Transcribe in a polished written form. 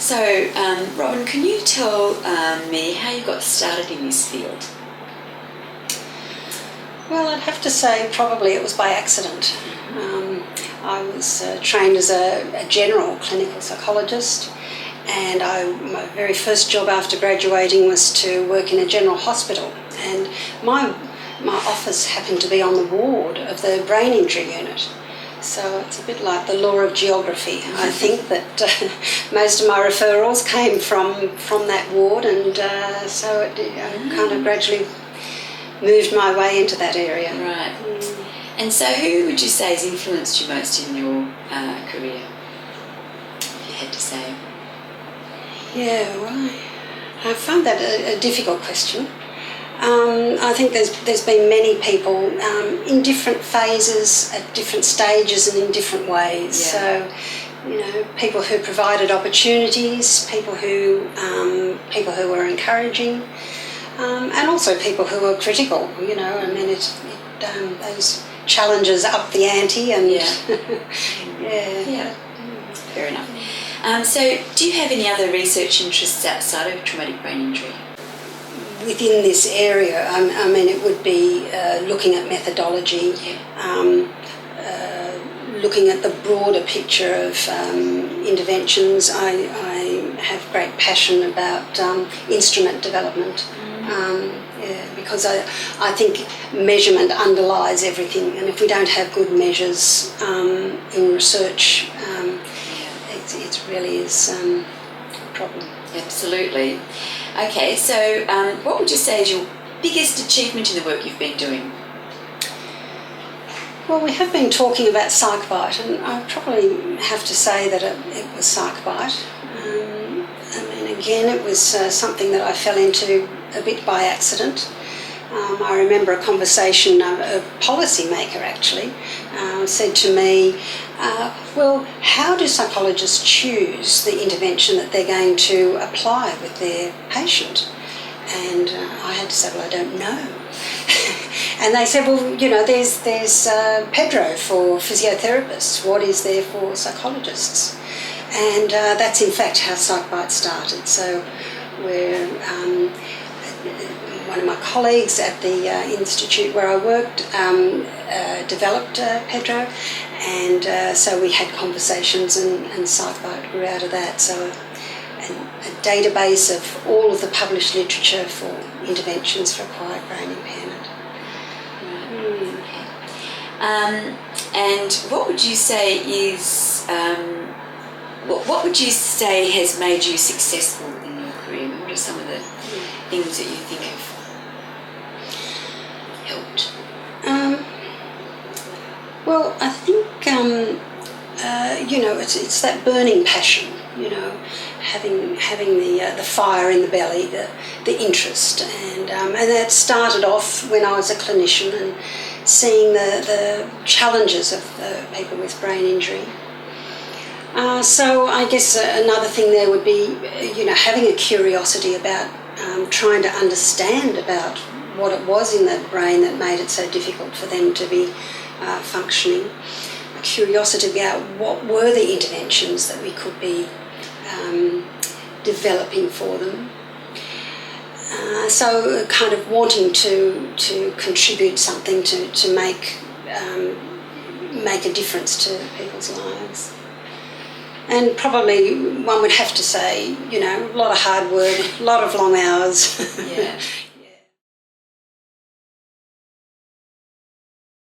So, Robyn, can you tell me how you got started in this field? Well, I'd have to say probably it was by accident. I was trained as a general clinical psychologist, and my very first job after graduating was to work in a general hospital. And my office happened to be on the ward of the brain injury unit. So it's a bit like the law of geography. I think that most of my referrals came from that ward, and so it kind of gradually moved my way into that area. Right. And so who would you say has influenced you most in your career, if you had to say? Yeah, well, I find that a difficult question. I think there's been many people in different phases, at different stages and in different ways. Yeah. So, people who provided opportunities, people who were encouraging, and also people who were critical. I mean, those challenges up the ante, and yeah. Fair enough. So, do you have any other research interests outside of traumatic brain injury? Within this area, I mean, it would be looking at methodology, looking at the broader picture of interventions. I have great passion about instrument development, because I think measurement underlies everything, and if we don't have good measures in research, it really is a problem. Absolutely. Okay, so what would you say is your biggest achievement in the work you've been doing? Well, we have been talking about PsychBite, and I probably have to say that it was PsychBite. I mean, again, it was something that I fell into a bit by accident. I remember a conversation, a policymaker actually said to me, well, how do psychologists choose the intervention that they're going to apply with their patient? And I had to say, well, I don't know. And they said, well, there's Pedro for physiotherapists. What is there for psychologists? And that's in fact how PsychBite started. So we're one of my colleagues at the institute where I worked developed Pedro, and so we had conversations, and PsychBite grew out of that. So a database of all of the published literature for interventions for acquired brain impairment. And what would you say is what would you say has made you successful in your career? What are some of the things that you think have helped? Well, I think it's that burning passion. Having the fire in the belly, the interest, and that started off when I was a clinician and seeing the challenges of people with brain injury. So I guess another thing there would be, having a curiosity about trying to understand about what it was in the brain that made it so difficult for them to be functioning. A curiosity about what were the interventions that we could be developing for them. So kind of wanting to contribute something to make a difference to people's lives. And probably one would have to say, a lot of hard work, a lot of long hours. Yeah.